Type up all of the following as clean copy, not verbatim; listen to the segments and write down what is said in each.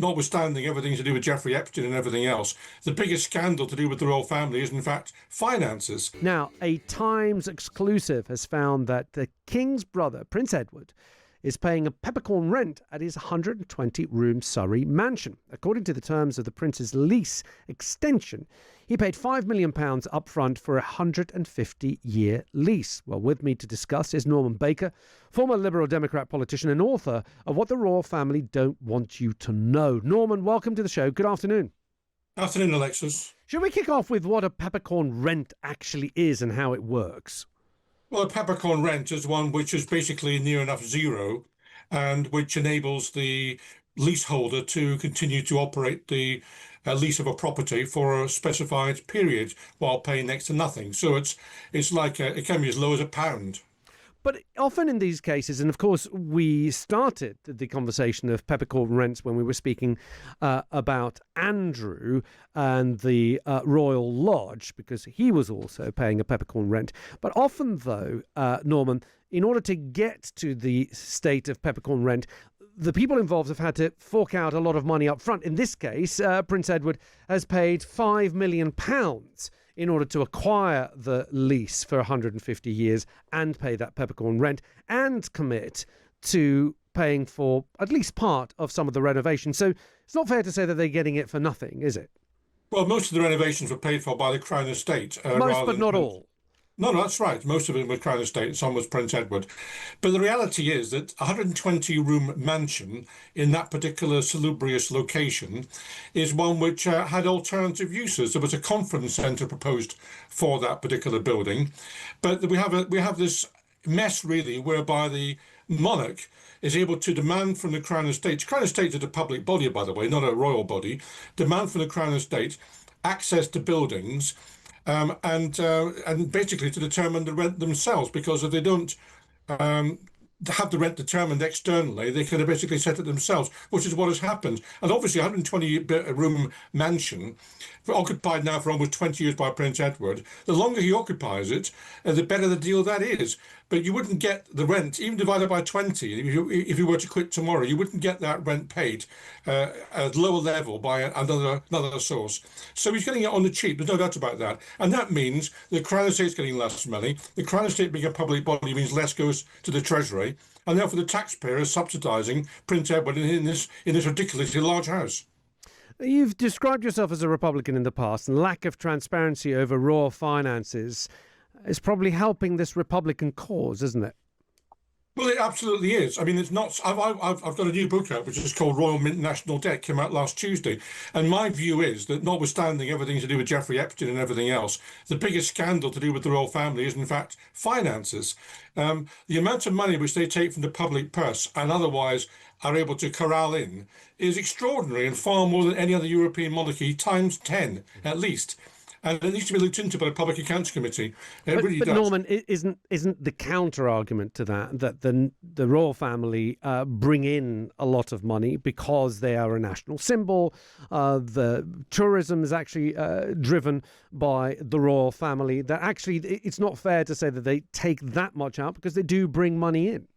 notwithstanding everything to do with Jeffrey Epstein and everything else, the biggest scandal to do with the royal family is, in fact, finances. Now, a Times exclusive has found that the King's brother, Prince Edward, is paying a peppercorn rent at his 120-room Surrey mansion. According to the terms of the Prince's lease extension, he paid £5 million up front for a 150-year lease. Well, with me to discuss is Norman Baker, former Liberal Democrat politician and author of What the Royal Family Don't Want You to Know. Norman, welcome to the show. Good afternoon. Afternoon, Alexis. Should we kick off with what a peppercorn rent actually is and how it works? Well, a peppercorn rent is one which is basically near enough zero and which enables the leaseholder to continue to operate the lease of a property for a specified period while paying next to nothing. So it's like it can be as low as £1. But often in these cases, and of course we started the conversation of peppercorn rents when we were speaking about Andrew and the Royal Lodge, because he was also paying a peppercorn rent. But often though, Norman, in order to get to the state of peppercorn rent, the people involved have had to fork out a lot of money up front. In this case, Prince Edward has paid £5 million in order to acquire the lease for 150 years and pay that peppercorn rent and commit to paying for at least part of some of the renovation. So it's not fair to say that they're getting it for nothing, is it? Well, most of the renovations were paid for by the Crown Estate. Most, but not all. No, that's right. Most of it was Crown Estate, some was Prince Edward. But the reality is that a 120-room mansion in that particular salubrious location is one which had alternative uses. There was a conference centre proposed for that particular building. But we have this mess, really, whereby the monarch is able to demand from the Crown Estate. Crown Estate is a public body, by the way, not a royal body. Demand from the Crown Estate access to buildings and basically to determine the rent themselves, because if they don't have the rent determined externally, they could have basically set it themselves, which is what has happened. And obviously a 120-room mansion, occupied now for almost 20 years by Prince Edward, the longer he occupies it, the better the deal that is. But you wouldn't get the rent, even divided by 20, if you were to quit tomorrow, you wouldn't get that rent paid at lower level by another source. So he's getting it on the cheap, there's no doubt about that. And that means the Crown Estate's getting less money. The Crown Estate being a public body means less goes to the Treasury, and therefore the taxpayer is subsidising Prince Edward in this ridiculously large house. You've described yourself as a Republican in the past, and lack of transparency over royal finances is probably helping this Republican cause, isn't it? Well, it absolutely is. I mean, it's not. I've got a new book out which is called Royal Mint National Debt, came out last Tuesday, and my view is that, notwithstanding everything to do with Jeffrey Epstein and everything else, the biggest scandal to do with the royal family is, in fact, finances. The amount of money which they take from the public purse and otherwise are able to corral in is extraordinary, and far more than any other European monarchy, times 10 at least. And it needs to be looked into by the Public Accounts Committee. It really does. Norman, isn't the counter argument to that the royal family bring in a lot of money because they are a national symbol? The tourism is actually driven by the royal family. That actually, it's not fair to say that they take that much out, because they do bring money in.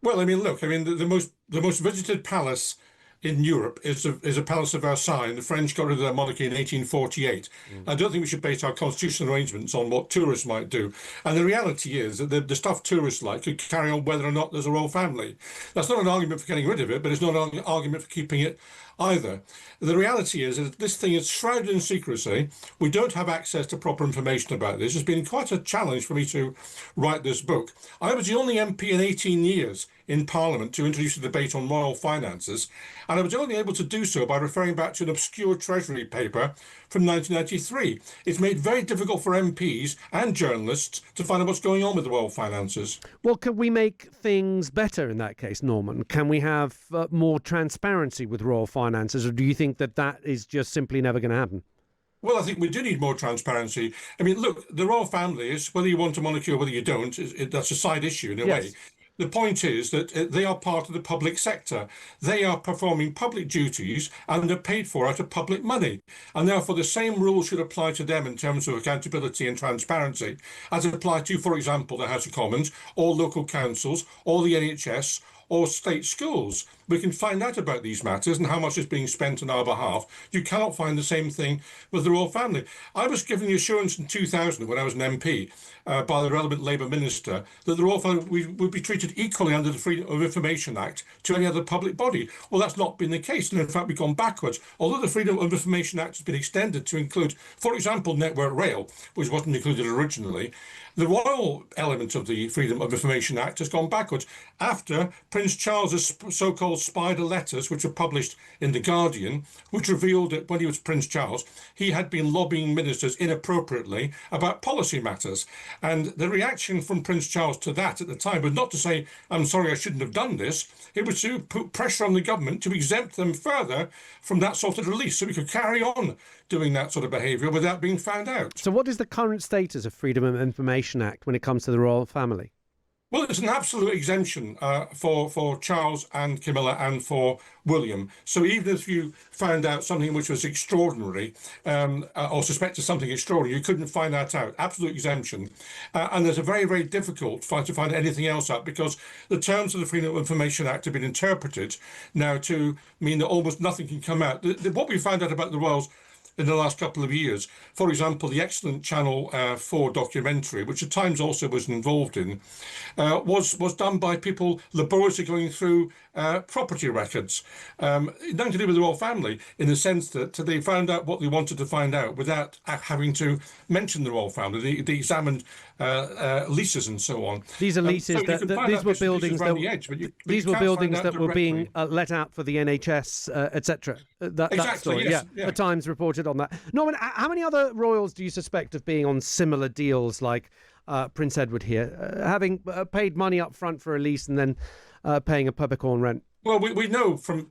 Well, I mean, look, I mean, the most visited palace in Europe is a Palace of Versailles, and the French got rid of their monarchy in 1848. I don't think we should base our constitutional arrangements on what tourists might do. And the reality is that the stuff tourists like could carry on whether or not there's a royal family. That's not an argument for getting rid of it, but it's not an argument for keeping it either. The reality is that this thing is shrouded in secrecy. We don't have access to proper information about this. It's been quite a challenge for me to write this book. I was the only MP in 18 years in Parliament to introduce a debate on royal finances, and I was only able to do so by referring back to an obscure Treasury paper from 1993. It's made very difficult for MPs and journalists to find out what's going on with the royal finances. Well, can we make things better in that case, Norman? Can we have more transparency with royal finances, or do you think that is just simply never going to happen? Well, I think we do need more transparency. I mean, look, the royal family is, whether you want a monarchy or whether you don't, that's a side issue in a way. The point is that they are part of the public sector. They are performing public duties and are paid for out of public money. And therefore, the same rules should apply to them in terms of accountability and transparency as apply to, for example, the House of Commons or local councils or the NHS or state schools. we can find out about these matters and how much is being spent on our behalf. You cannot find the same thing with the royal family. I was given the assurance in 2000, when I was an MP, by the relevant Labour minister, that the royal family would be treated equally under the Freedom of Information Act to any other public body. Well, that's not been the case, and in fact we've gone backwards. Although the Freedom of Information Act has been extended to include, for example, Network Rail, which wasn't included originally, the royal element of the Freedom of Information Act has gone backwards after Prince Charles's so-called spider letters, which were published in The Guardian, which revealed that when he was Prince Charles, he had been lobbying ministers inappropriately about policy matters. And the reaction from Prince Charles to that at the time was not to say, I'm sorry, I shouldn't have done this. It was to put pressure on the government to exempt them further from that sort of release so we could carry on doing that sort of behaviour without being found out. So what is the current status of Freedom of Information Act when it comes to the royal family? Well, it's an absolute exemption for Charles and Camilla and for William. So even if you found out something which was extraordinary or suspected something extraordinary, you couldn't find that out. Absolute exemption. And there's a very, very difficult fight to find anything else out because the terms of the Freedom of Information Act have been interpreted now to mean that almost nothing can come out. What we found out about the royals in the last couple of years, for example, the excellent Channel 4 documentary, which at times also was involved in, was done by people laboriously going through property records. Nothing to do with the royal family, in the sense that they found out what they wanted to find out without having to mention the royal family. They examined leases and so on. These are leases these were buildings that were being let out for the NHS, etc. That story, yes, yeah. The Times reported on that. Norman, how many other royals do you suspect of being on similar deals like Prince Edward here, having paid money up front for a lease and then paying a peppercorn rent? Well, we know from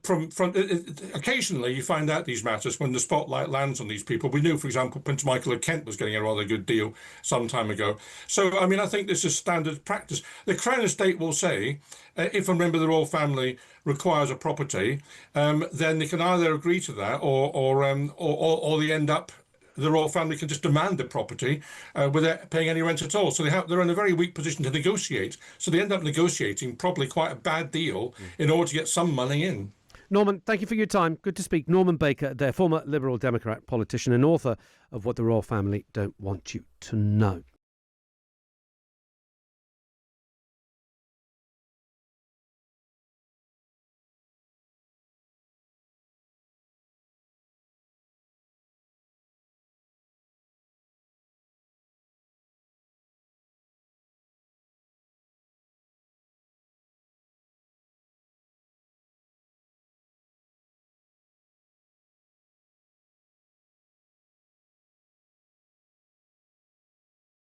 occasionally you find out these matters when the spotlight lands on these people. We knew, for example, Prince Michael of Kent was getting a rather good deal some time ago. So, I mean, I think this is standard practice. The Crown Estate will say, if a member of the royal family requires a property, then they can either agree to that or they end up. The royal family can just demand the property without paying any rent at all. So they're in a very weak position to negotiate. So they end up negotiating probably quite a bad deal in order to get some money in. Norman, thank you for your time. Good to speak. Norman Baker, their former Liberal Democrat politician and author of What the Royal Family Don't Want You to Know.